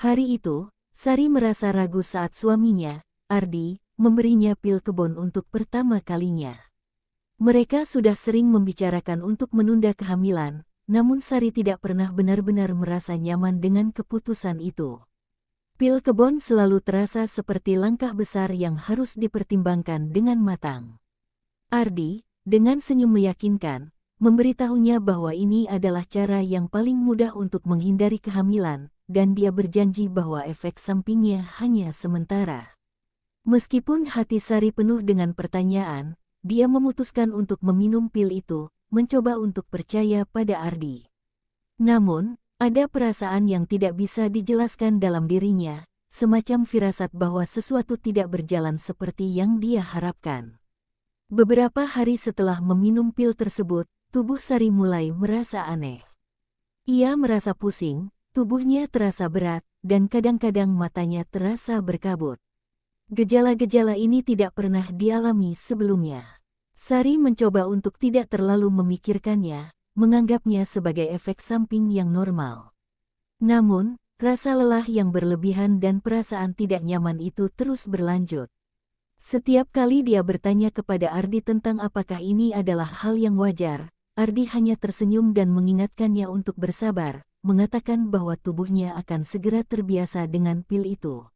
Hari itu, Sari merasa ragu saat suaminya, Ardi, memberinya pil kebon untuk pertama kalinya. Mereka sudah sering membicarakan untuk menunda kehamilan, namun Sari tidak pernah benar-benar merasa nyaman dengan keputusan itu. Pil kebon selalu terasa seperti langkah besar yang harus dipertimbangkan dengan matang. Ardi, dengan senyum meyakinkan, memberitahunya bahwa ini adalah cara yang paling mudah untuk menghindari kehamilan, dan dia berjanji bahwa efek sampingnya hanya sementara. Meskipun hati Sari penuh dengan pertanyaan, dia memutuskan untuk meminum pil itu, mencoba untuk percaya pada Ardi. Namun, ada perasaan yang tidak bisa dijelaskan dalam dirinya, semacam firasat bahwa sesuatu tidak berjalan seperti yang dia harapkan. Beberapa hari setelah meminum pil tersebut, tubuh Sari mulai merasa aneh. Ia merasa pusing, tubuhnya terasa berat, dan kadang-kadang matanya terasa berkabut. Gejala-gejala ini tidak pernah dialami sebelumnya. Sari mencoba untuk tidak terlalu memikirkannya, menganggapnya sebagai efek samping yang normal. Namun, rasa lelah yang berlebihan dan perasaan tidak nyaman itu terus berlanjut. Setiap kali dia bertanya kepada Ardi tentang apakah ini adalah hal yang wajar, Ardi hanya tersenyum dan mengingatkannya untuk bersabar, mengatakan bahwa tubuhnya akan segera terbiasa dengan pil itu.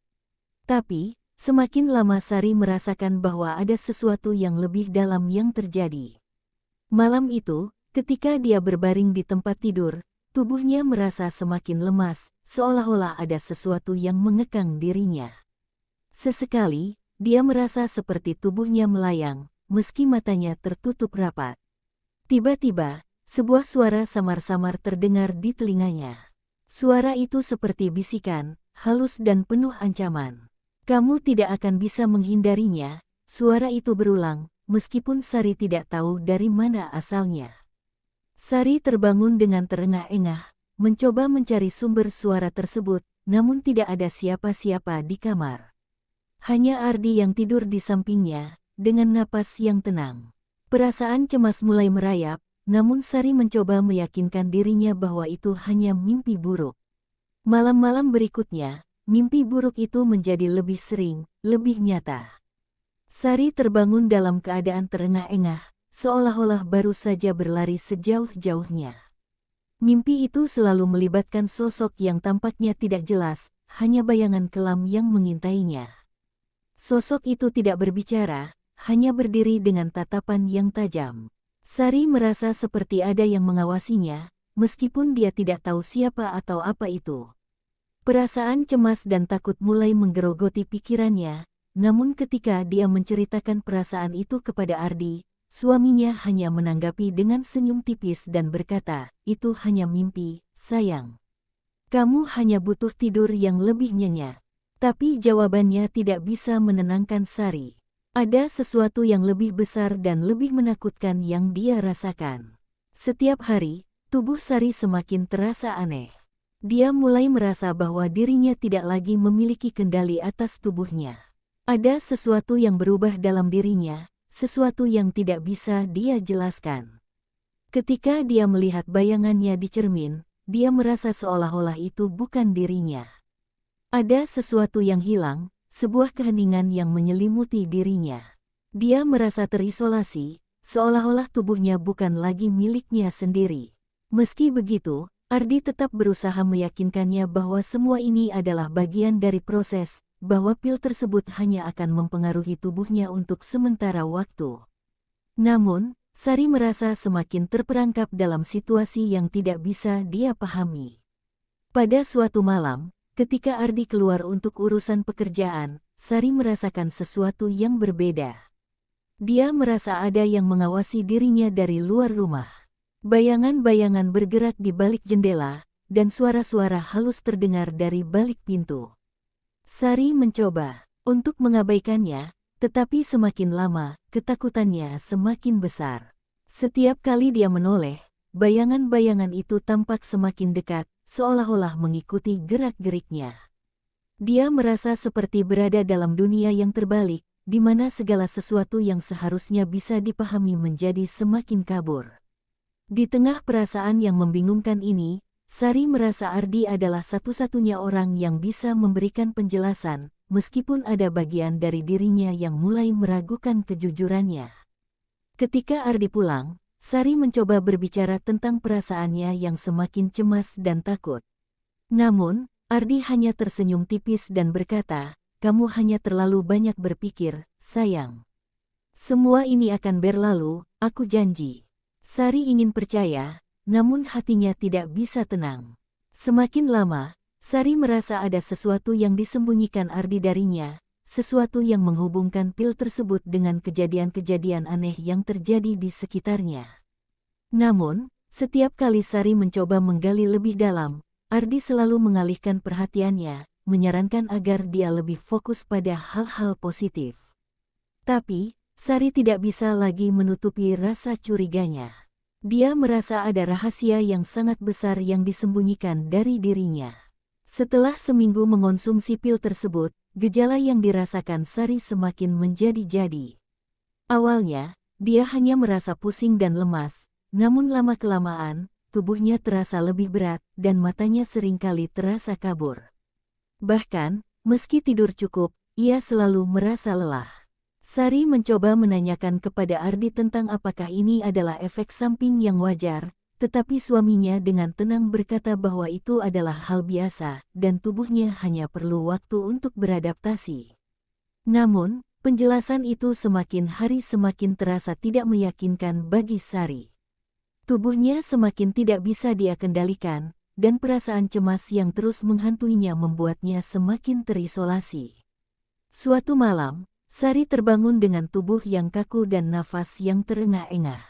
Tapi, semakin lama Sari merasakan bahwa ada sesuatu yang lebih dalam yang terjadi. Malam itu, ketika dia berbaring di tempat tidur, tubuhnya merasa semakin lemas, seolah-olah ada sesuatu yang mengekang dirinya. Sesekali, dia merasa seperti tubuhnya melayang, meski matanya tertutup rapat. Tiba-tiba, sebuah suara samar-samar terdengar di telinganya. Suara itu seperti bisikan, halus dan penuh ancaman. "Kamu tidak akan bisa menghindarinya," suara itu berulang, meskipun Sari tidak tahu dari mana asalnya. Sari terbangun dengan terengah-engah, mencoba mencari sumber suara tersebut, namun tidak ada siapa-siapa di kamar. Hanya Ardi yang tidur di sampingnya, dengan napas yang tenang. Perasaan cemas mulai merayap, namun Sari mencoba meyakinkan dirinya bahwa itu hanya mimpi buruk. Malam-malam berikutnya, mimpi buruk itu menjadi lebih sering, lebih nyata. Sari terbangun dalam keadaan terengah-engah, seolah-olah baru saja berlari sejauh-jauhnya. Mimpi itu selalu melibatkan sosok yang tampaknya tidak jelas, hanya bayangan kelam yang mengintainya. Sosok itu tidak berbicara, hanya berdiri dengan tatapan yang tajam. Sari merasa seperti ada yang mengawasinya, meskipun dia tidak tahu siapa atau apa itu. Perasaan cemas dan takut mulai menggerogoti pikirannya, namun ketika dia menceritakan perasaan itu kepada Ardi, suaminya hanya menanggapi dengan senyum tipis dan berkata, "Itu hanya mimpi, sayang. Kamu hanya butuh tidur yang lebih nyenyak." Tapi jawabannya tidak bisa menenangkan Sari. Ada sesuatu yang lebih besar dan lebih menakutkan yang dia rasakan. Setiap hari, tubuh Sari semakin terasa aneh. Dia mulai merasa bahwa dirinya tidak lagi memiliki kendali atas tubuhnya. Ada sesuatu yang berubah dalam dirinya, sesuatu yang tidak bisa dia jelaskan. Ketika dia melihat bayangannya di cermin, dia merasa seolah-olah itu bukan dirinya. Ada sesuatu yang hilang, sebuah keheningan yang menyelimuti dirinya. Dia merasa terisolasi, seolah-olah tubuhnya bukan lagi miliknya sendiri. Meski begitu, Ardi tetap berusaha meyakinkannya bahwa semua ini adalah bagian dari proses, bahwa pil tersebut hanya akan mempengaruhi tubuhnya untuk sementara waktu. Namun, Sari merasa semakin terperangkap dalam situasi yang tidak bisa dia pahami. Pada suatu malam, ketika Ardi keluar untuk urusan pekerjaan, Sari merasakan sesuatu yang berbeda. Dia merasa ada yang mengawasi dirinya dari luar rumah. Bayangan-bayangan bergerak di balik jendela, dan suara-suara halus terdengar dari balik pintu. Sari mencoba untuk mengabaikannya, tetapi semakin lama, ketakutannya semakin besar. Setiap kali dia menoleh, bayangan-bayangan itu tampak semakin dekat, seolah-olah mengikuti gerak-geriknya. Dia merasa seperti berada dalam dunia yang terbalik, di mana segala sesuatu yang seharusnya bisa dipahami menjadi semakin kabur. Di tengah perasaan yang membingungkan ini, Sari merasa Ardi adalah satu-satunya orang yang bisa memberikan penjelasan, meskipun ada bagian dari dirinya yang mulai meragukan kejujurannya. Ketika Ardi pulang, Sari mencoba berbicara tentang perasaannya yang semakin cemas dan takut. Namun, Ardi hanya tersenyum tipis dan berkata, "Kamu hanya terlalu banyak berpikir, sayang. Semua ini akan berlalu, aku janji." Sari ingin percaya, namun hatinya tidak bisa tenang. Semakin lama, Sari merasa ada sesuatu yang disembunyikan Ardi darinya, sesuatu yang menghubungkan pil tersebut dengan kejadian-kejadian aneh yang terjadi di sekitarnya. Namun, setiap kali Sari mencoba menggali lebih dalam, Ardi selalu mengalihkan perhatiannya, menyarankan agar dia lebih fokus pada hal-hal positif. Tapi, Sari tidak bisa lagi menutupi rasa curiganya. Dia merasa ada rahasia yang sangat besar yang disembunyikan dari dirinya. Setelah seminggu mengonsumsi pil tersebut, gejala yang dirasakan Sari semakin menjadi-jadi. Awalnya, dia hanya merasa pusing dan lemas, namun lama-kelamaan, tubuhnya terasa lebih berat dan matanya seringkali terasa kabur. Bahkan, meski tidur cukup, ia selalu merasa lelah. Sari mencoba menanyakan kepada Ardi tentang apakah ini adalah efek samping yang wajar, tetapi suaminya dengan tenang berkata bahwa itu adalah hal biasa dan tubuhnya hanya perlu waktu untuk beradaptasi. Namun, penjelasan itu semakin hari semakin terasa tidak meyakinkan bagi Sari. Tubuhnya semakin tidak bisa dia kendalikan, dan perasaan cemas yang terus menghantuinya membuatnya semakin terisolasi. Suatu malam, Sari terbangun dengan tubuh yang kaku dan nafas yang terengah-engah.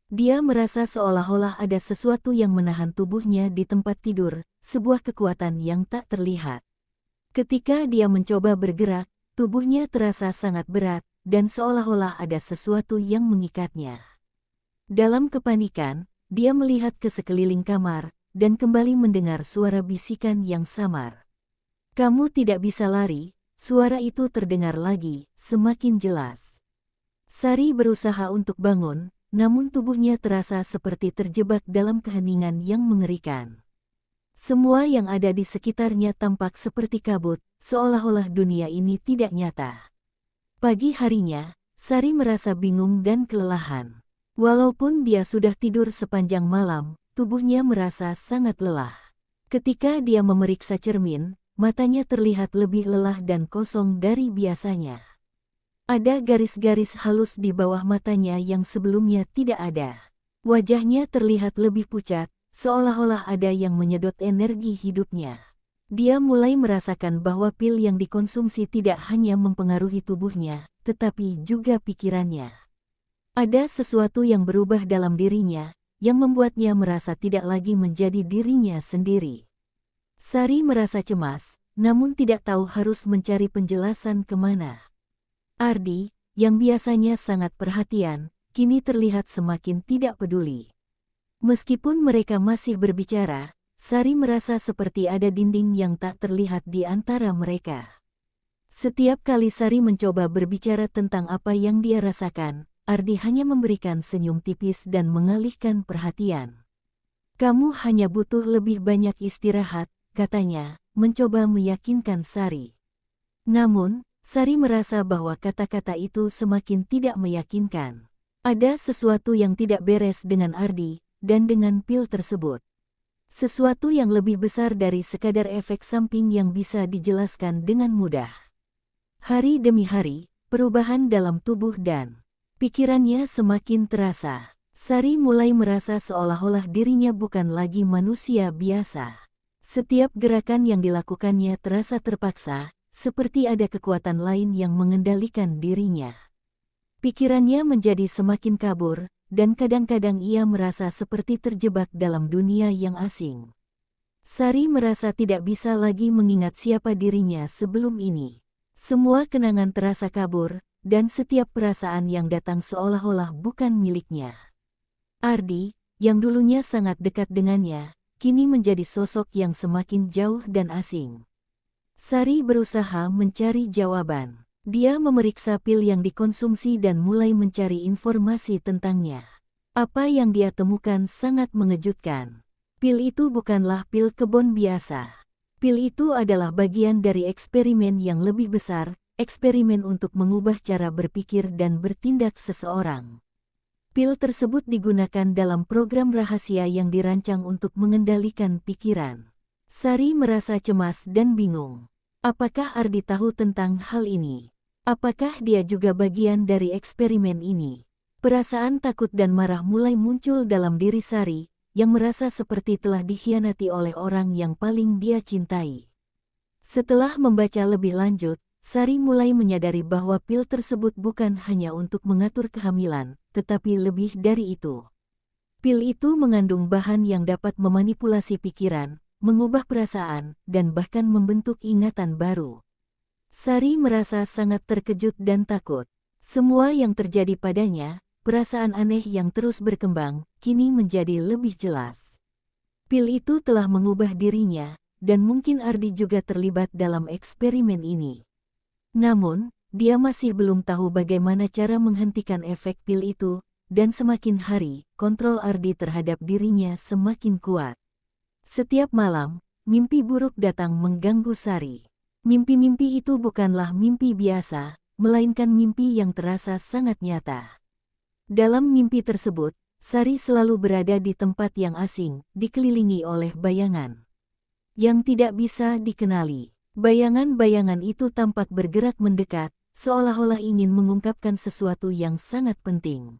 Dia merasa seolah-olah ada sesuatu yang menahan tubuhnya di tempat tidur, sebuah kekuatan yang tak terlihat. Ketika dia mencoba bergerak, tubuhnya terasa sangat berat, dan seolah-olah ada sesuatu yang mengikatnya. Dalam kepanikan, dia melihat ke sekeliling kamar, dan kembali mendengar suara bisikan yang samar. "Kamu tidak bisa lari." Suara itu terdengar lagi, semakin jelas. Sari berusaha untuk bangun, namun tubuhnya terasa seperti terjebak dalam keheningan yang mengerikan. Semua yang ada di sekitarnya tampak seperti kabut, seolah-olah dunia ini tidak nyata. Pagi harinya, Sari merasa bingung dan kelelahan. Walaupun dia sudah tidur sepanjang malam, tubuhnya merasa sangat lelah. Ketika dia memeriksa cermin, matanya terlihat lebih lelah dan kosong dari biasanya. Ada garis-garis halus di bawah matanya yang sebelumnya tidak ada. Wajahnya terlihat lebih pucat, seolah-olah ada yang menyedot energi hidupnya. Dia mulai merasakan bahwa pil yang dikonsumsi tidak hanya mempengaruhi tubuhnya, tetapi juga pikirannya. Ada sesuatu yang berubah dalam dirinya, yang membuatnya merasa tidak lagi menjadi dirinya sendiri. Sari merasa cemas, namun tidak tahu harus mencari penjelasan kemana. Ardi, yang biasanya sangat perhatian, kini terlihat semakin tidak peduli. Meskipun mereka masih berbicara, Sari merasa seperti ada dinding yang tak terlihat di antara mereka. Setiap kali Sari mencoba berbicara tentang apa yang dia rasakan, Ardi hanya memberikan senyum tipis dan mengalihkan perhatian. "Kamu hanya butuh lebih banyak istirahat," katanya, mencoba meyakinkan Sari. Namun, Sari merasa bahwa kata-kata itu semakin tidak meyakinkan. Ada sesuatu yang tidak beres dengan Ardi, dan dengan pil tersebut. Sesuatu yang lebih besar dari sekadar efek samping yang bisa dijelaskan dengan mudah. Hari demi hari, perubahan dalam tubuh dan pikirannya semakin terasa. Sari mulai merasa seolah-olah dirinya bukan lagi manusia biasa. Setiap gerakan yang dilakukannya terasa terpaksa, seperti ada kekuatan lain yang mengendalikan dirinya. Pikirannya menjadi semakin kabur, dan kadang-kadang ia merasa seperti terjebak dalam dunia yang asing. Sari merasa tidak bisa lagi mengingat siapa dirinya sebelum ini. Semua kenangan terasa kabur, dan setiap perasaan yang datang seolah-olah bukan miliknya. Ardi, yang dulunya sangat dekat dengannya, kini menjadi sosok yang semakin jauh dan asing. Sari berusaha mencari jawaban. Dia memeriksa pil yang dikonsumsi dan mulai mencari informasi tentangnya. Apa yang dia temukan sangat mengejutkan. Pil itu bukanlah pil kebon biasa. Pil itu adalah bagian dari eksperimen yang lebih besar, eksperimen untuk mengubah cara berpikir dan bertindak seseorang. Pil tersebut digunakan dalam program rahasia yang dirancang untuk mengendalikan pikiran. Sari merasa cemas dan bingung. Apakah Ardi tahu tentang hal ini? Apakah dia juga bagian dari eksperimen ini? Perasaan takut dan marah mulai muncul dalam diri Sari, yang merasa seperti telah dikhianati oleh orang yang paling dia cintai. Setelah membaca lebih lanjut, Sari mulai menyadari bahwa pil tersebut bukan hanya untuk mengatur kehamilan, tetapi lebih dari itu. Pil itu mengandung bahan yang dapat memanipulasi pikiran, mengubah perasaan, dan bahkan membentuk ingatan baru. Sari merasa sangat terkejut dan takut. Semua yang terjadi padanya, perasaan aneh yang terus berkembang, kini menjadi lebih jelas. Pil itu telah mengubah dirinya, dan mungkin Ardi juga terlibat dalam eksperimen ini. Namun, dia masih belum tahu bagaimana cara menghentikan efek pil itu, dan semakin hari, kontrol Ardi terhadap dirinya semakin kuat. Setiap malam, mimpi buruk datang mengganggu Sari. Mimpi-mimpi itu bukanlah mimpi biasa, melainkan mimpi yang terasa sangat nyata. Dalam mimpi tersebut, Sari selalu berada di tempat yang asing, dikelilingi oleh bayangan yang tidak bisa dikenali. Bayangan-bayangan itu tampak bergerak mendekat, seolah-olah ingin mengungkapkan sesuatu yang sangat penting.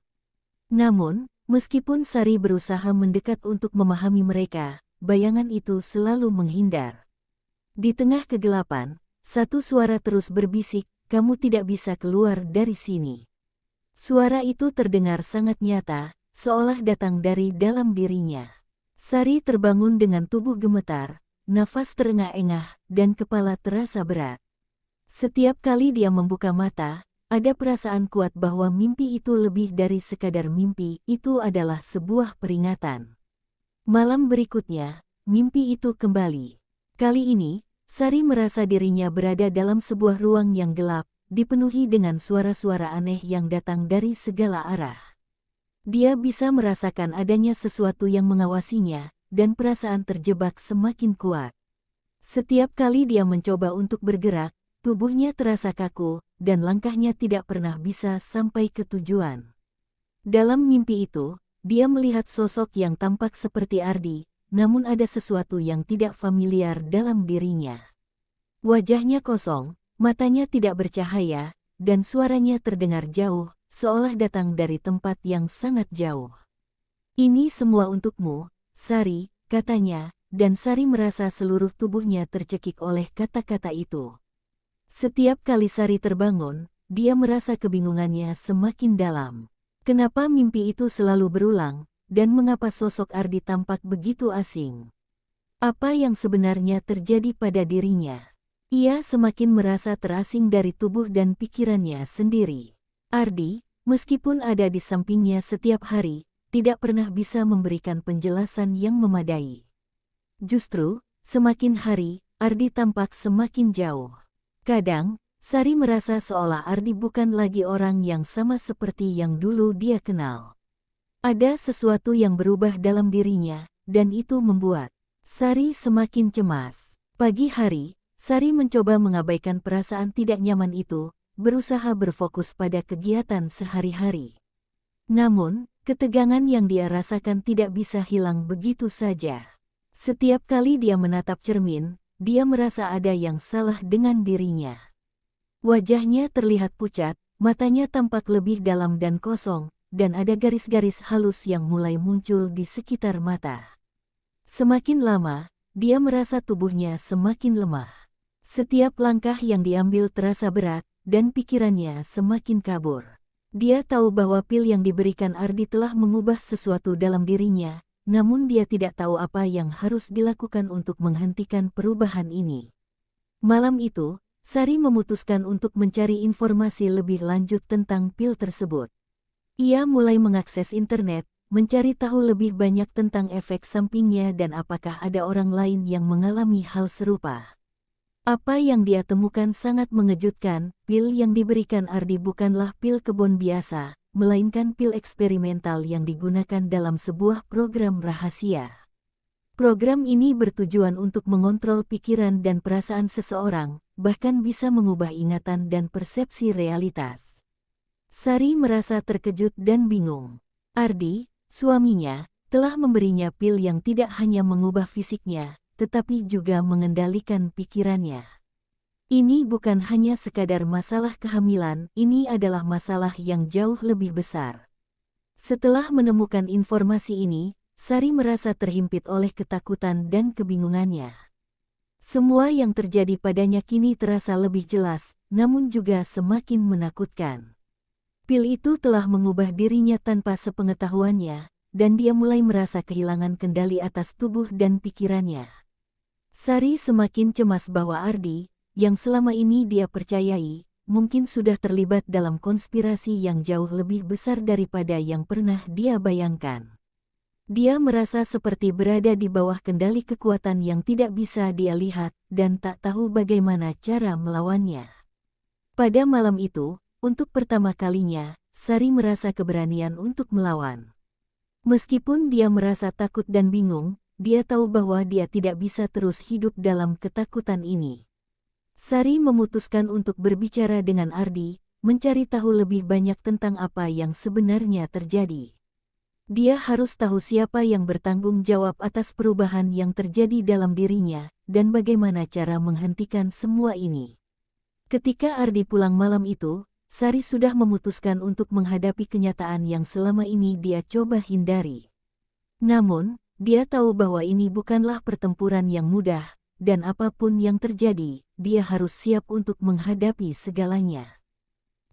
Namun, meskipun Sari berusaha mendekat untuk memahami mereka, bayangan itu selalu menghindar. Di tengah kegelapan, satu suara terus berbisik, "Kamu tidak bisa keluar dari sini." Suara itu terdengar sangat nyata, seolah datang dari dalam dirinya. Sari terbangun dengan tubuh gemetar, nafas terengah-engah, dan kepala terasa berat. Setiap kali dia membuka mata, ada perasaan kuat bahwa mimpi itu lebih dari sekadar mimpi, itu adalah sebuah peringatan. Malam berikutnya, mimpi itu kembali. Kali ini, Sari merasa dirinya berada dalam sebuah ruang yang gelap, dipenuhi dengan suara-suara aneh yang datang dari segala arah. Dia bisa merasakan adanya sesuatu yang mengawasinya, dan perasaan terjebak semakin kuat. Setiap kali dia mencoba untuk bergerak, tubuhnya terasa kaku, dan langkahnya tidak pernah bisa sampai ke tujuan. Dalam mimpi itu, dia melihat sosok yang tampak seperti Ardi, namun ada sesuatu yang tidak familiar dalam dirinya. Wajahnya kosong, matanya tidak bercahaya, dan suaranya terdengar jauh, seolah datang dari tempat yang sangat jauh. "Ini semua untukmu, Sari," katanya, dan Sari merasa seluruh tubuhnya tercekik oleh kata-kata itu. Setiap kali Sari terbangun, dia merasa kebingungannya semakin dalam. Kenapa mimpi itu selalu berulang, dan mengapa sosok Ardi tampak begitu asing? Apa yang sebenarnya terjadi pada dirinya? Ia semakin merasa terasing dari tubuh dan pikirannya sendiri. Ardi, meskipun ada di sampingnya setiap hari, tidak pernah bisa memberikan penjelasan yang memadai. Justru, semakin hari, Ardi tampak semakin jauh. Kadang, Sari merasa seolah Ardi bukan lagi orang yang sama seperti yang dulu dia kenal. Ada sesuatu yang berubah dalam dirinya, dan itu membuat Sari semakin cemas. Pagi hari, Sari mencoba mengabaikan perasaan tidak nyaman itu, berusaha berfokus pada kegiatan sehari-hari. Namun, ketegangan yang dia rasakan tidak bisa hilang begitu saja. Setiap kali dia menatap cermin, dia merasa ada yang salah dengan dirinya. Wajahnya terlihat pucat, matanya tampak lebih dalam dan kosong, dan ada garis-garis halus yang mulai muncul di sekitar mata. Semakin lama, dia merasa tubuhnya semakin lemah. Setiap langkah yang diambil terasa berat, dan pikirannya semakin kabur. Dia tahu bahwa pil yang diberikan Ardi telah mengubah sesuatu dalam dirinya, namun dia tidak tahu apa yang harus dilakukan untuk menghentikan perubahan ini. Malam itu, Sari memutuskan untuk mencari informasi lebih lanjut tentang pil tersebut. Ia mulai mengakses internet, mencari tahu lebih banyak tentang efek sampingnya dan apakah ada orang lain yang mengalami hal serupa. Apa yang dia temukan sangat mengejutkan, pil yang diberikan Ardi bukanlah pil kebon biasa, melainkan pil eksperimental yang digunakan dalam sebuah program rahasia. Program ini bertujuan untuk mengontrol pikiran dan perasaan seseorang, bahkan bisa mengubah ingatan dan persepsi realitas. Sari merasa terkejut dan bingung. Ardi, suaminya, telah memberinya pil yang tidak hanya mengubah fisiknya, tetapi juga mengendalikan pikirannya. Ini bukan hanya sekadar masalah kehamilan, ini adalah masalah yang jauh lebih besar. Setelah menemukan informasi ini, Sari merasa terhimpit oleh ketakutan dan kebingungannya. Semua yang terjadi padanya kini terasa lebih jelas, namun juga semakin menakutkan. Pil itu telah mengubah dirinya tanpa sepengetahuannya, dan dia mulai merasa kehilangan kendali atas tubuh dan pikirannya. Sari semakin cemas bahwa Ardi, yang selama ini dia percayai, mungkin sudah terlibat dalam konspirasi yang jauh lebih besar daripada yang pernah dia bayangkan. Dia merasa seperti berada di bawah kendali kekuatan yang tidak bisa dia lihat dan tak tahu bagaimana cara melawannya. Pada malam itu, untuk pertama kalinya, Sari merasa keberanian untuk melawan. Meskipun dia merasa takut dan bingung, dia tahu bahwa dia tidak bisa terus hidup dalam ketakutan ini. Sari memutuskan untuk berbicara dengan Ardi, mencari tahu lebih banyak tentang apa yang sebenarnya terjadi. Dia harus tahu siapa yang bertanggung jawab atas perubahan yang terjadi dalam dirinya, dan bagaimana cara menghentikan semua ini. Ketika Ardi pulang malam itu, Sari sudah memutuskan untuk menghadapi kenyataan yang selama ini dia coba hindari. Namun, dia tahu bahwa ini bukanlah pertempuran yang mudah, dan apapun yang terjadi, dia harus siap untuk menghadapi segalanya.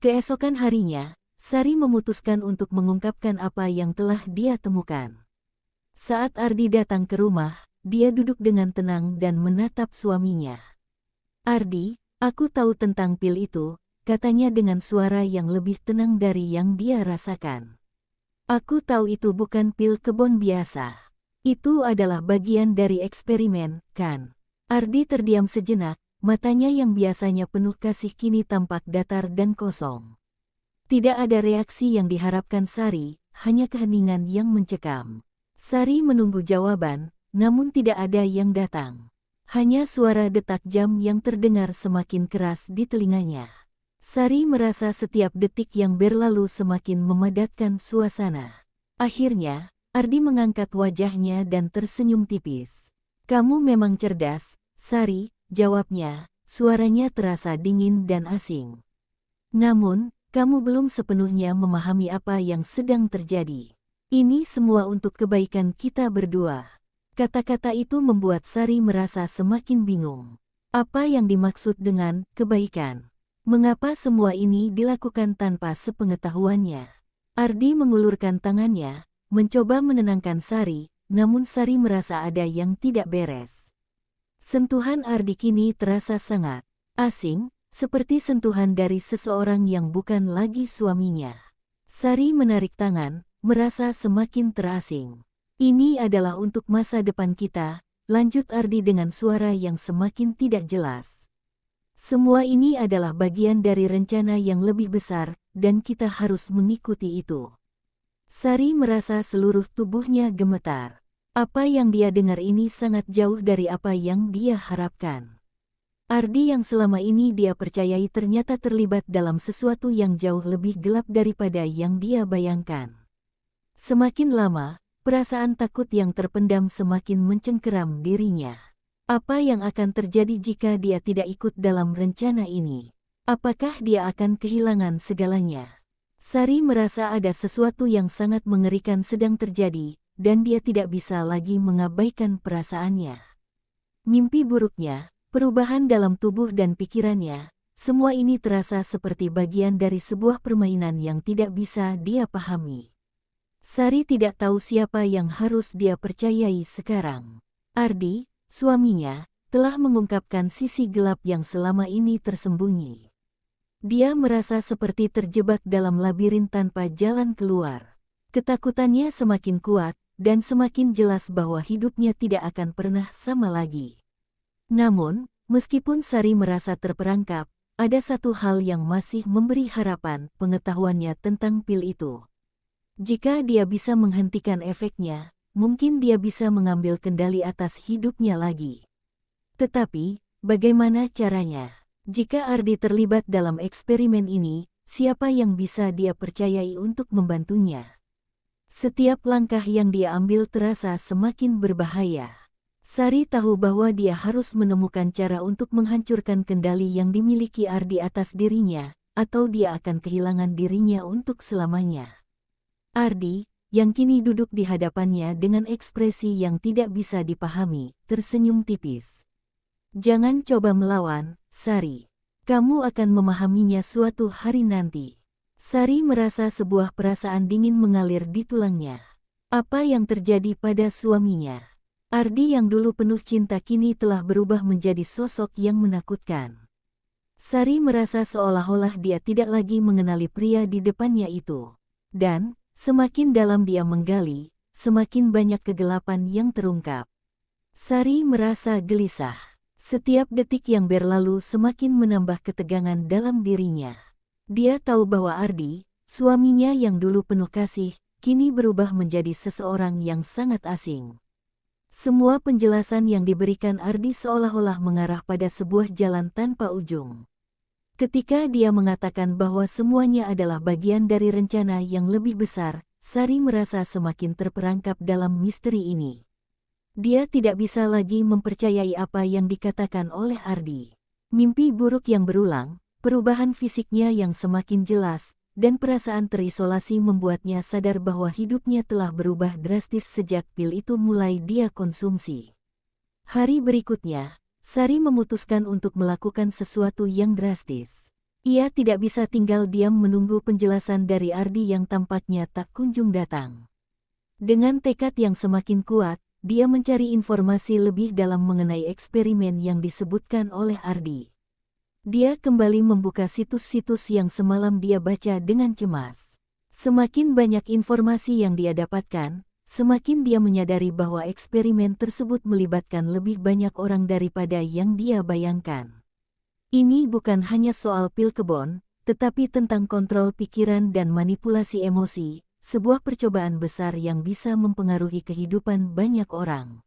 Keesokan harinya, Sari memutuskan untuk mengungkapkan apa yang telah dia temukan. Saat Ardi datang ke rumah, dia duduk dengan tenang dan menatap suaminya. "Ardi, aku tahu tentang pil itu," katanya dengan suara yang lebih tenang dari yang dia rasakan. "Aku tahu itu bukan pil kebon biasa. Itu adalah bagian dari eksperimen, kan?" Ardi terdiam sejenak, matanya yang biasanya penuh kasih kini tampak datar dan kosong. Tidak ada reaksi yang diharapkan Sari, hanya keheningan yang mencekam. Sari menunggu jawaban, namun tidak ada yang datang. Hanya suara detak jam yang terdengar semakin keras di telinganya. Sari merasa setiap detik yang berlalu semakin memadatkan suasana. Akhirnya, Ardi mengangkat wajahnya dan tersenyum tipis. "Kamu memang cerdas, Sari," jawabnya, suaranya terasa dingin dan asing. "Namun, kamu belum sepenuhnya memahami apa yang sedang terjadi. Ini semua untuk kebaikan kita berdua." Kata-kata itu membuat Sari merasa semakin bingung. Apa yang dimaksud dengan kebaikan? Mengapa semua ini dilakukan tanpa sepengetahuannya? Ardi mengulurkan tangannya, mencoba menenangkan Sari, namun Sari merasa ada yang tidak beres. Sentuhan Ardi kini terasa sangat asing, seperti sentuhan dari seseorang yang bukan lagi suaminya. Sari menarik tangan, merasa semakin terasing. "Ini adalah untuk masa depan kita," lanjut Ardi dengan suara yang semakin tidak jelas. "Semua ini adalah bagian dari rencana yang lebih besar, dan kita harus mengikuti itu." Sari merasa seluruh tubuhnya gemetar. Apa yang dia dengar ini sangat jauh dari apa yang dia harapkan. Ardi yang selama ini dia percayai ternyata terlibat dalam sesuatu yang jauh lebih gelap daripada yang dia bayangkan. Semakin lama, perasaan takut yang terpendam semakin mencengkeram dirinya. Apa yang akan terjadi jika dia tidak ikut dalam rencana ini? Apakah dia akan kehilangan segalanya? Sari merasa ada sesuatu yang sangat mengerikan sedang terjadi, dan dia tidak bisa lagi mengabaikan perasaannya. Mimpi buruknya, perubahan dalam tubuh dan pikirannya, semua ini terasa seperti bagian dari sebuah permainan yang tidak bisa dia pahami. Sari tidak tahu siapa yang harus dia percayai sekarang. Ardi, suaminya, telah mengungkapkan sisi gelap yang selama ini tersembunyi. Dia merasa seperti terjebak dalam labirin tanpa jalan keluar. Ketakutannya semakin kuat, dan semakin jelas bahwa hidupnya tidak akan pernah sama lagi. Namun, meskipun Sari merasa terperangkap, ada satu hal yang masih memberi harapan, pengetahuannya tentang pil itu. Jika dia bisa menghentikan efeknya, mungkin dia bisa mengambil kendali atas hidupnya lagi. Tetapi, bagaimana caranya? Jika Ardi terlibat dalam eksperimen ini, siapa yang bisa dia percayai untuk membantunya? Setiap langkah yang dia ambil terasa semakin berbahaya. Sari tahu bahwa dia harus menemukan cara untuk menghancurkan kendali yang dimiliki Ardi atas dirinya, atau dia akan kehilangan dirinya untuk selamanya. Ardi, yang kini duduk di hadapannya dengan ekspresi yang tidak bisa dipahami, tersenyum tipis. Jangan coba melawan, Sari. Kamu akan memahaminya suatu hari nanti. Sari merasa sebuah perasaan dingin mengalir di tulangnya. Apa yang terjadi pada suaminya? Ardi yang dulu penuh cinta kini telah berubah menjadi sosok yang menakutkan. Sari merasa seolah-olah dia tidak lagi mengenali pria di depannya itu. Dan, semakin dalam dia menggali, semakin banyak kegelapan yang terungkap. Sari merasa gelisah. Setiap detik yang berlalu semakin menambah ketegangan dalam dirinya. Dia tahu bahwa Ardi, suaminya yang dulu penuh kasih, kini berubah menjadi seseorang yang sangat asing. Semua penjelasan yang diberikan Ardi seolah-olah mengarah pada sebuah jalan tanpa ujung. Ketika dia mengatakan bahwa semuanya adalah bagian dari rencana yang lebih besar, Sari merasa semakin terperangkap dalam misteri ini. Dia tidak bisa lagi mempercayai apa yang dikatakan oleh Ardi. Mimpi buruk yang berulang, perubahan fisiknya yang semakin jelas, dan perasaan terisolasi membuatnya sadar bahwa hidupnya telah berubah drastis sejak pil itu mulai dia konsumsi. Hari berikutnya, Sari memutuskan untuk melakukan sesuatu yang drastis. Ia tidak bisa tinggal diam menunggu penjelasan dari Ardi yang tampaknya tak kunjung datang. Dengan tekad yang semakin kuat, dia mencari informasi lebih dalam mengenai eksperimen yang disebutkan oleh Ardi. Dia kembali membuka situs-situs yang semalam dia baca dengan cemas. Semakin banyak informasi yang dia dapatkan, semakin dia menyadari bahwa eksperimen tersebut melibatkan lebih banyak orang daripada yang dia bayangkan. Ini bukan hanya soal pil kebon, tetapi tentang kontrol pikiran dan manipulasi emosi, sebuah percobaan besar yang bisa mempengaruhi kehidupan banyak orang.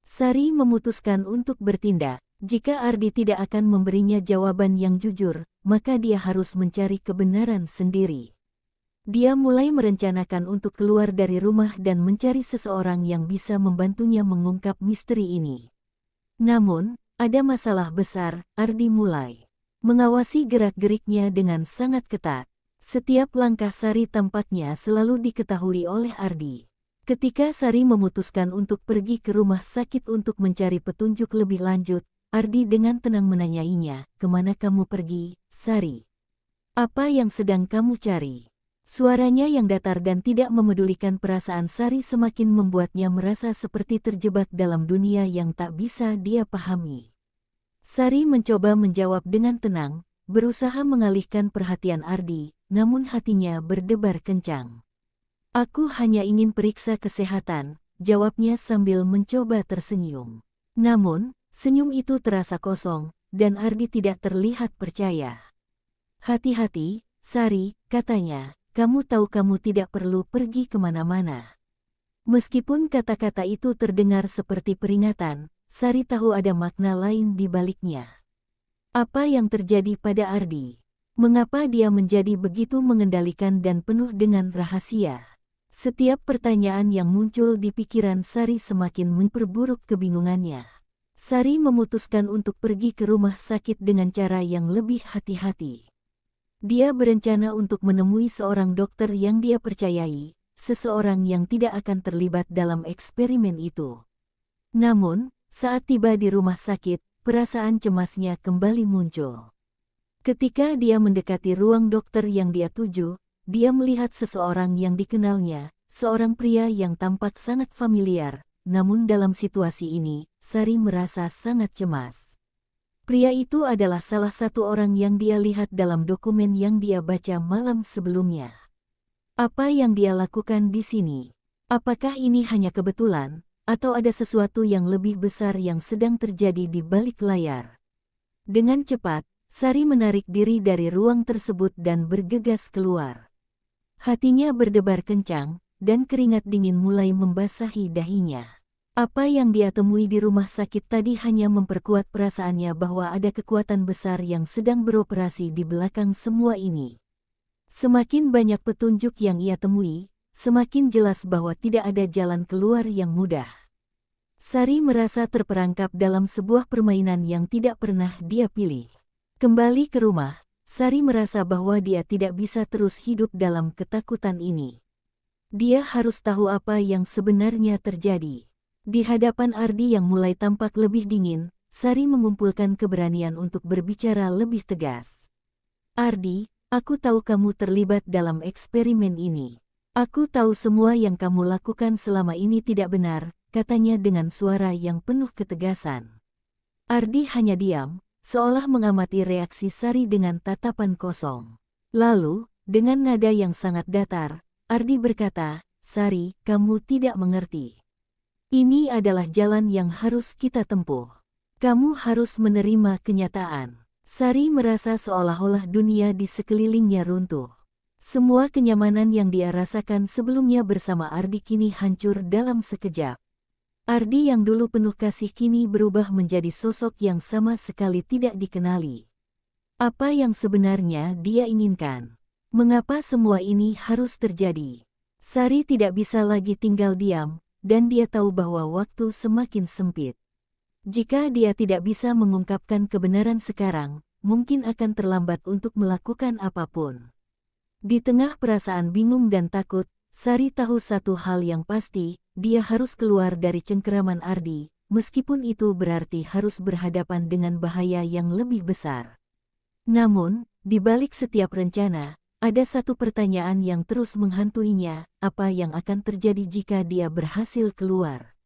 Sari memutuskan untuk bertindak. Jika Ardi tidak akan memberinya jawaban yang jujur, maka dia harus mencari kebenaran sendiri. Dia mulai merencanakan untuk keluar dari rumah dan mencari seseorang yang bisa membantunya mengungkap misteri ini. Namun, ada masalah besar. Ardi mulai mengawasi gerak-geriknya dengan sangat ketat. Setiap langkah Sari tampaknya selalu diketahui oleh Ardi. Ketika Sari memutuskan untuk pergi ke rumah sakit untuk mencari petunjuk lebih lanjut, Ardi dengan tenang menanyainya, "Kemana kamu pergi, Sari? Apa yang sedang kamu cari?" Suaranya yang datar dan tidak memedulikan perasaan Sari semakin membuatnya merasa seperti terjebak dalam dunia yang tak bisa dia pahami. Sari mencoba menjawab dengan tenang, berusaha mengalihkan perhatian Ardi, namun hatinya berdebar kencang. "Aku hanya ingin periksa kesehatan," jawabnya sambil mencoba tersenyum. Namun, senyum itu terasa kosong, dan Ardi tidak terlihat percaya. "Hati-hati, Sari," katanya, "kamu tahu kamu tidak perlu pergi kemana-mana." Meskipun kata-kata itu terdengar seperti peringatan, Sari tahu ada makna lain di baliknya. Apa yang terjadi pada Ardi? Mengapa dia menjadi begitu mengendalikan dan penuh dengan rahasia? Setiap pertanyaan yang muncul di pikiran Sari semakin memperburuk kebingungannya. Sari memutuskan untuk pergi ke rumah sakit dengan cara yang lebih hati-hati. Dia berencana untuk menemui seorang dokter yang dia percayai, seseorang yang tidak akan terlibat dalam eksperimen itu. Namun, saat tiba di rumah sakit, perasaan cemasnya kembali muncul. Ketika dia mendekati ruang dokter yang dia tuju, dia melihat seseorang yang dikenalnya, seorang pria yang tampak sangat familiar. Namun dalam situasi ini, Sari merasa sangat cemas. Pria itu adalah salah satu orang yang dia lihat dalam dokumen yang dia baca malam sebelumnya. Apa yang dia lakukan di sini? Apakah ini hanya kebetulan, atau ada sesuatu yang lebih besar yang sedang terjadi di balik layar? Dengan cepat, Sari menarik diri dari ruang tersebut dan bergegas keluar. Hatinya berdebar kencang, dan keringat dingin mulai membasahi dahinya. Apa yang dia temui di rumah sakit tadi hanya memperkuat perasaannya bahwa ada kekuatan besar yang sedang beroperasi di belakang semua ini. Semakin banyak petunjuk yang ia temui, semakin jelas bahwa tidak ada jalan keluar yang mudah. Sari merasa terperangkap dalam sebuah permainan yang tidak pernah dia pilih. Kembali ke rumah, Sari merasa bahwa dia tidak bisa terus hidup dalam ketakutan ini. Dia harus tahu apa yang sebenarnya terjadi. Di hadapan Ardi yang mulai tampak lebih dingin, Sari mengumpulkan keberanian untuk berbicara lebih tegas. Ardi, aku tahu kamu terlibat dalam eksperimen ini. Aku tahu semua yang kamu lakukan selama ini tidak benar, katanya dengan suara yang penuh ketegasan. Ardi hanya diam, seolah mengamati reaksi Sari dengan tatapan kosong. Lalu, dengan nada yang sangat datar, Ardi berkata, Sari, kamu tidak mengerti. Ini adalah jalan yang harus kita tempuh. Kamu harus menerima kenyataan. Sari merasa seolah-olah dunia di sekelilingnya runtuh. Semua kenyamanan yang dia rasakan sebelumnya bersama Ardi kini hancur dalam sekejap. Ardi yang dulu penuh kasih kini berubah menjadi sosok yang sama sekali tidak dikenali. Apa yang sebenarnya dia inginkan? Mengapa semua ini harus terjadi? Sari tidak bisa lagi tinggal diam, dan dia tahu bahwa waktu semakin sempit. Jika dia tidak bisa mengungkapkan kebenaran sekarang, mungkin akan terlambat untuk melakukan apapun. Di tengah perasaan bingung dan takut, Sari tahu satu hal yang pasti, dia harus keluar dari cengkeraman Ardi, meskipun itu berarti harus berhadapan dengan bahaya yang lebih besar. Namun, di balik setiap rencana, ada satu pertanyaan yang terus menghantuinya, apa yang akan terjadi jika dia berhasil keluar?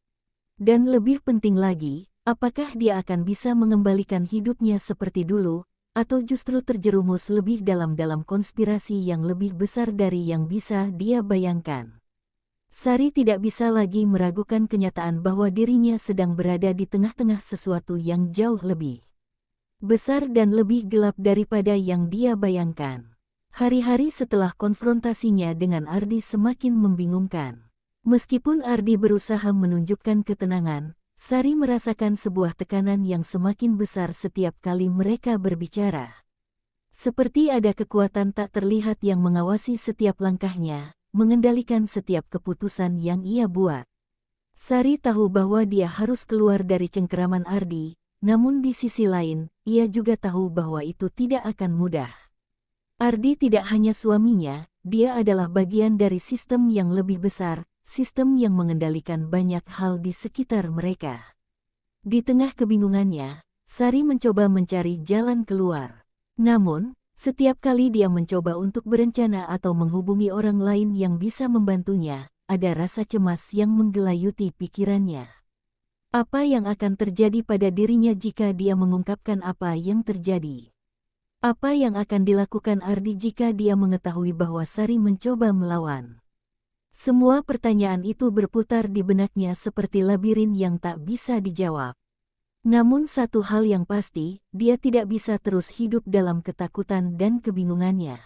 Dan lebih penting lagi, apakah dia akan bisa mengembalikan hidupnya seperti dulu, atau justru terjerumus lebih dalam konspirasi yang lebih besar dari yang bisa dia bayangkan? Sari tidak bisa lagi meragukan kenyataan bahwa dirinya sedang berada di tengah-tengah sesuatu yang jauh lebih besar dan lebih gelap daripada yang dia bayangkan. Hari-hari setelah konfrontasinya dengan Ardi semakin membingungkan. Meskipun Ardi berusaha menunjukkan ketenangan, Sari merasakan sebuah tekanan yang semakin besar setiap kali mereka berbicara. Seperti ada kekuatan tak terlihat yang mengawasi setiap langkahnya, mengendalikan setiap keputusan yang ia buat. Sari tahu bahwa dia harus keluar dari cengkeraman Ardi, namun di sisi lain, ia juga tahu bahwa itu tidak akan mudah. Ardi tidak hanya suaminya, dia adalah bagian dari sistem yang lebih besar, sistem yang mengendalikan banyak hal di sekitar mereka. Di tengah kebingungannya, Sari mencoba mencari jalan keluar. Namun, setiap kali dia mencoba untuk berencana atau menghubungi orang lain yang bisa membantunya, ada rasa cemas yang menggelayuti pikirannya. Apa yang akan terjadi pada dirinya jika dia mengungkapkan apa yang terjadi? Apa yang akan dilakukan Ardi jika dia mengetahui bahwa Sari mencoba melawan? Semua pertanyaan itu berputar di benaknya seperti labirin yang tak bisa dijawab. Namun satu hal yang pasti, dia tidak bisa terus hidup dalam ketakutan dan kebingungannya.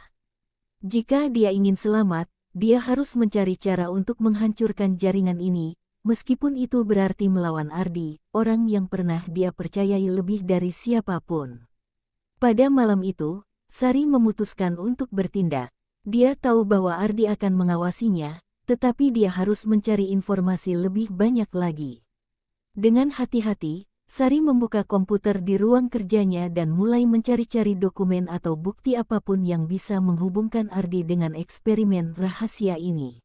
Jika dia ingin selamat, dia harus mencari cara untuk menghancurkan jaringan ini, meskipun itu berarti melawan Ardi, orang yang pernah dia percayai lebih dari siapapun. Pada malam itu, Sari memutuskan untuk bertindak. Dia tahu bahwa Ardi akan mengawasinya, tetapi dia harus mencari informasi lebih banyak lagi. Dengan hati-hati, Sari membuka komputer di ruang kerjanya dan mulai mencari-cari dokumen atau bukti apapun yang bisa menghubungkan Ardi dengan eksperimen rahasia ini.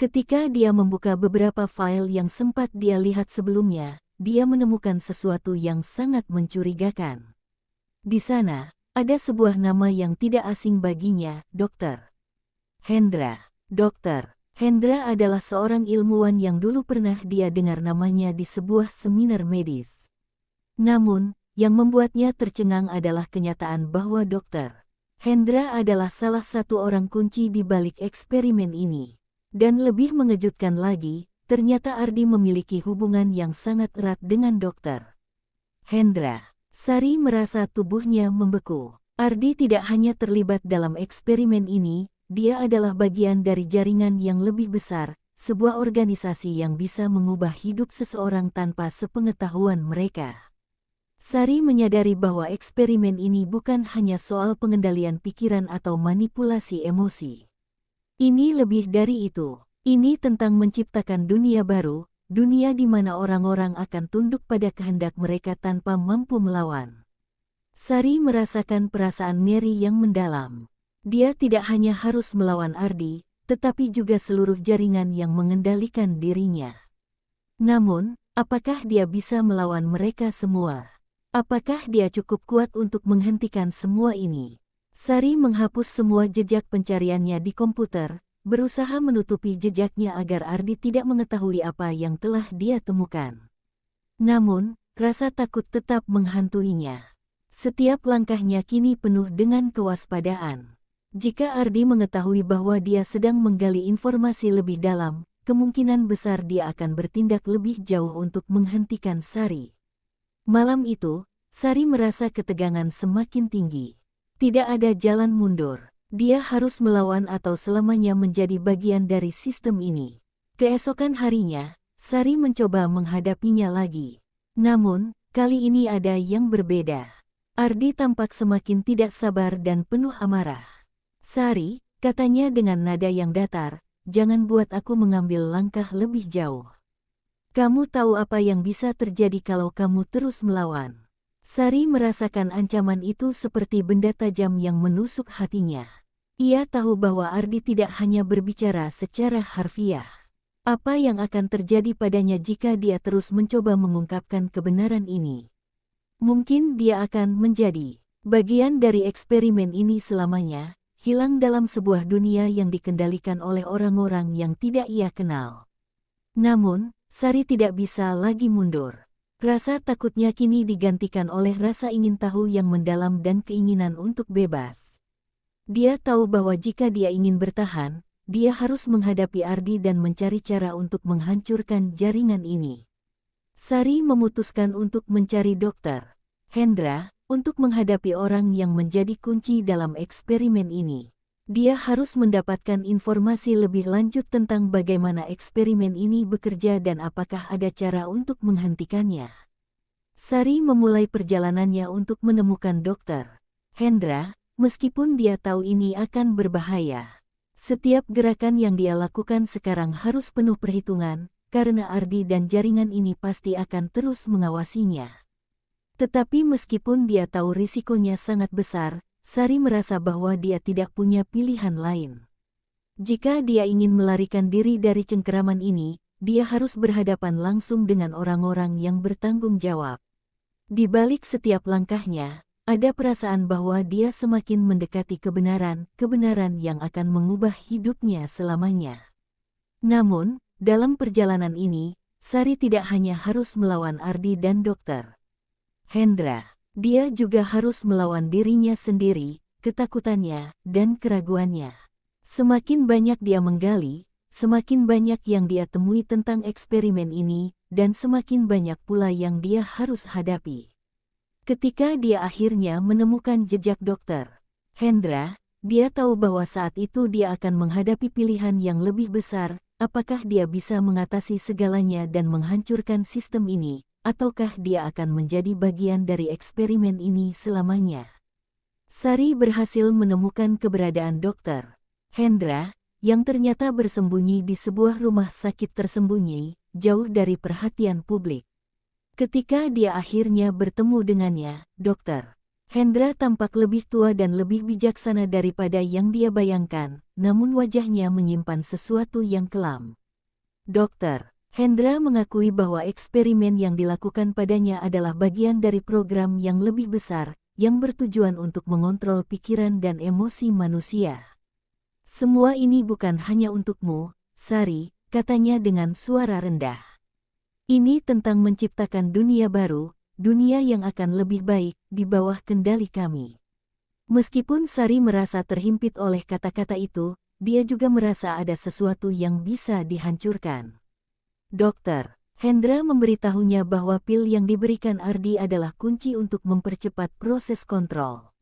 Ketika dia membuka beberapa file yang sempat dia lihat sebelumnya, dia menemukan sesuatu yang sangat mencurigakan. Di sana, ada sebuah nama yang tidak asing baginya, Dr. Hendra. Dr. Hendra adalah seorang ilmuwan yang dulu pernah dia dengar namanya di sebuah seminar medis. Namun, yang membuatnya tercengang adalah kenyataan bahwa Dr. Hendra adalah salah satu orang kunci di balik eksperimen ini. Dan lebih mengejutkan lagi, ternyata Ardi memiliki hubungan yang sangat erat dengan Dr. Hendra. Sari merasa tubuhnya membeku. Ardi tidak hanya terlibat dalam eksperimen ini, dia adalah bagian dari jaringan yang lebih besar, sebuah organisasi yang bisa mengubah hidup seseorang tanpa sepengetahuan mereka. Sari menyadari bahwa eksperimen ini bukan hanya soal pengendalian pikiran atau manipulasi emosi. Ini lebih dari itu. Ini tentang menciptakan dunia baru, dunia di mana orang-orang akan tunduk pada kehendak mereka tanpa mampu melawan. Sari merasakan perasaan ngeri yang mendalam. Dia tidak hanya harus melawan Ardi, tetapi juga seluruh jaringan yang mengendalikan dirinya. Namun, apakah dia bisa melawan mereka semua? Apakah dia cukup kuat untuk menghentikan semua ini? Sari menghapus semua jejak pencariannya di komputer, berusaha menutupi jejaknya agar Ardi tidak mengetahui apa yang telah dia temukan. Namun, rasa takut tetap menghantuinya. Setiap langkahnya kini penuh dengan kewaspadaan. Jika Ardi mengetahui bahwa dia sedang menggali informasi lebih dalam, kemungkinan besar dia akan bertindak lebih jauh untuk menghentikan Sari. Malam itu, Sari merasa ketegangan semakin tinggi. Tidak ada jalan mundur. Dia harus melawan atau selamanya menjadi bagian dari sistem ini. Keesokan harinya, Sari mencoba menghadapinya lagi. Namun, kali ini ada yang berbeda. Ardi tampak semakin tidak sabar dan penuh amarah. Sari, katanya dengan nada yang datar, jangan buat aku mengambil langkah lebih jauh. Kamu tahu apa yang bisa terjadi kalau kamu terus melawan. Sari merasakan ancaman itu seperti benda tajam yang menusuk hatinya. Ia tahu bahwa Ardi tidak hanya berbicara secara harfiah. Apa yang akan terjadi padanya jika dia terus mencoba mengungkapkan kebenaran ini? Mungkin dia akan menjadi bagian dari eksperimen ini selamanya, hilang dalam sebuah dunia yang dikendalikan oleh orang-orang yang tidak ia kenal. Namun, Sari tidak bisa lagi mundur. Rasa takutnya kini digantikan oleh rasa ingin tahu yang mendalam dan keinginan untuk bebas. Dia tahu bahwa jika dia ingin bertahan, dia harus menghadapi Ardi dan mencari cara untuk menghancurkan jaringan ini. Sari memutuskan untuk mencari Dokter Hendra untuk menghadapi orang yang menjadi kunci dalam eksperimen ini. Dia harus mendapatkan informasi lebih lanjut tentang bagaimana eksperimen ini bekerja dan apakah ada cara untuk menghentikannya. Sari memulai perjalanannya untuk menemukan Dokter Hendra, meskipun dia tahu ini akan berbahaya. Setiap gerakan yang dia lakukan sekarang harus penuh perhitungan, karena Ardi dan jaringan ini pasti akan terus mengawasinya. Tetapi meskipun dia tahu risikonya sangat besar, Sari merasa bahwa dia tidak punya pilihan lain. Jika dia ingin melarikan diri dari cengkeraman ini, dia harus berhadapan langsung dengan orang-orang yang bertanggung jawab. Di balik setiap langkahnya, ada perasaan bahwa dia semakin mendekati kebenaran yang akan mengubah hidupnya selamanya. Namun, dalam perjalanan ini, Sari tidak hanya harus melawan Ardi dan Dokter Hendra, dia juga harus melawan dirinya sendiri, ketakutannya, dan keraguannya. Semakin banyak dia menggali, semakin banyak yang dia temui tentang eksperimen ini, dan semakin banyak pula yang dia harus hadapi. Ketika dia akhirnya menemukan jejak Dokter Hendra, dia tahu bahwa saat itu dia akan menghadapi pilihan yang lebih besar. Apakah dia bisa mengatasi segalanya dan menghancurkan sistem ini, ataukah dia akan menjadi bagian dari eksperimen ini selamanya? Sari berhasil menemukan keberadaan Dokter Hendra, yang ternyata bersembunyi di sebuah rumah sakit tersembunyi, jauh dari perhatian publik. Ketika dia akhirnya bertemu dengannya, Dokter Hendra tampak lebih tua dan lebih bijaksana daripada yang dia bayangkan, namun wajahnya menyimpan sesuatu yang kelam. Dokter Hendra mengakui bahwa eksperimen yang dilakukan padanya adalah bagian dari program yang lebih besar, yang bertujuan untuk mengontrol pikiran dan emosi manusia. Semua ini bukan hanya untukmu, Sari, katanya dengan suara rendah. Ini tentang menciptakan dunia baru, dunia yang akan lebih baik di bawah kendali kami. Meskipun Sari merasa terhimpit oleh kata-kata itu, dia juga merasa ada sesuatu yang bisa dihancurkan. Dokter Hendra memberitahunya bahwa pil yang diberikan Ardi adalah kunci untuk mempercepat proses kontrol.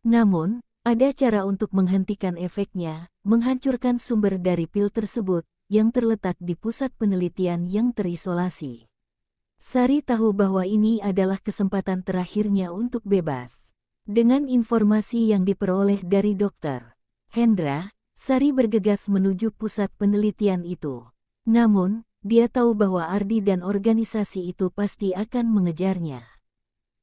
Namun, Ada cara untuk menghentikan efeknya, menghancurkan sumber dari pil tersebut, yang terletak di pusat penelitian yang terisolasi. Sari tahu bahwa ini adalah kesempatan terakhirnya untuk bebas. Dengan informasi yang diperoleh dari Dr. Hendra, Sari bergegas menuju pusat penelitian itu. Namun, dia tahu bahwa Ardi dan organisasi itu pasti akan mengejarnya.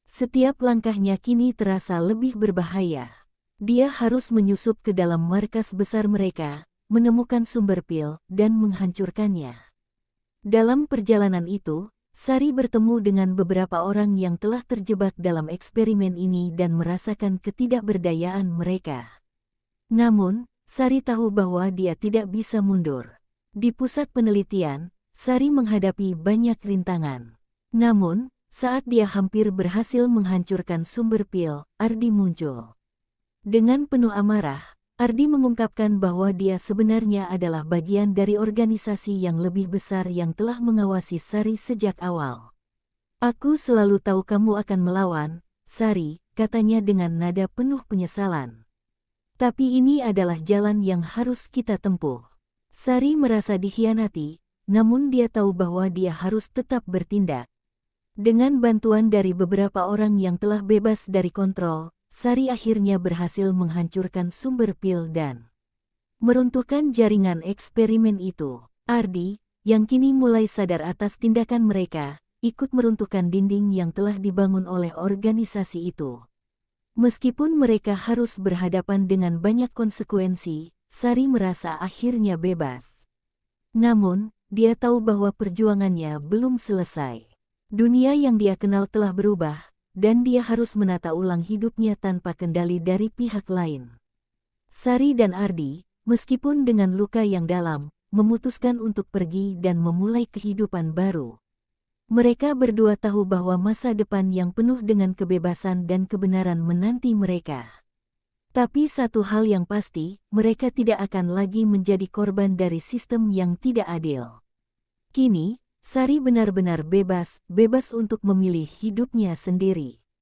Setiap langkahnya kini terasa lebih berbahaya. Dia harus menyusup ke dalam markas besar mereka, menemukan sumber pil, dan menghancurkannya. Dalam perjalanan itu, Sari bertemu dengan beberapa orang yang telah terjebak dalam eksperimen ini dan merasakan ketidakberdayaan mereka. Namun, Sari tahu bahwa dia tidak bisa mundur. Di pusat penelitian, Sari menghadapi banyak rintangan. Namun, saat dia hampir berhasil menghancurkan sumber pil, Ardi muncul. Dengan penuh amarah, Ardi mengungkapkan bahwa dia sebenarnya adalah bagian dari organisasi yang lebih besar yang telah mengawasi Sari sejak awal. "Aku selalu tahu kamu akan melawan, Sari," katanya dengan nada penuh penyesalan. "Tapi ini adalah jalan yang harus kita tempuh." Sari merasa dikhianati, namun dia tahu bahwa dia harus tetap bertindak. Dengan bantuan dari beberapa orang yang telah bebas dari kontrol, Sari akhirnya berhasil menghancurkan sumber pil dan meruntuhkan jaringan eksperimen itu. Ardi, yang kini mulai sadar atas tindakan mereka, ikut meruntuhkan dinding yang telah dibangun oleh organisasi itu. Meskipun mereka harus berhadapan dengan banyak konsekuensi, Sari merasa akhirnya bebas. Namun, dia tahu bahwa perjuangannya belum selesai. Dunia yang dia kenal telah berubah, dan dia harus menata ulang hidupnya tanpa kendali dari pihak lain. Sari dan Ardi, meskipun dengan luka yang dalam, memutuskan untuk pergi dan memulai kehidupan baru. Mereka berdua tahu bahwa masa depan yang penuh dengan kebebasan dan kebenaran menanti mereka. Tapi satu hal yang pasti, mereka tidak akan lagi menjadi korban dari sistem yang tidak adil. Kini, Sari benar-benar bebas untuk memilih hidupnya sendiri.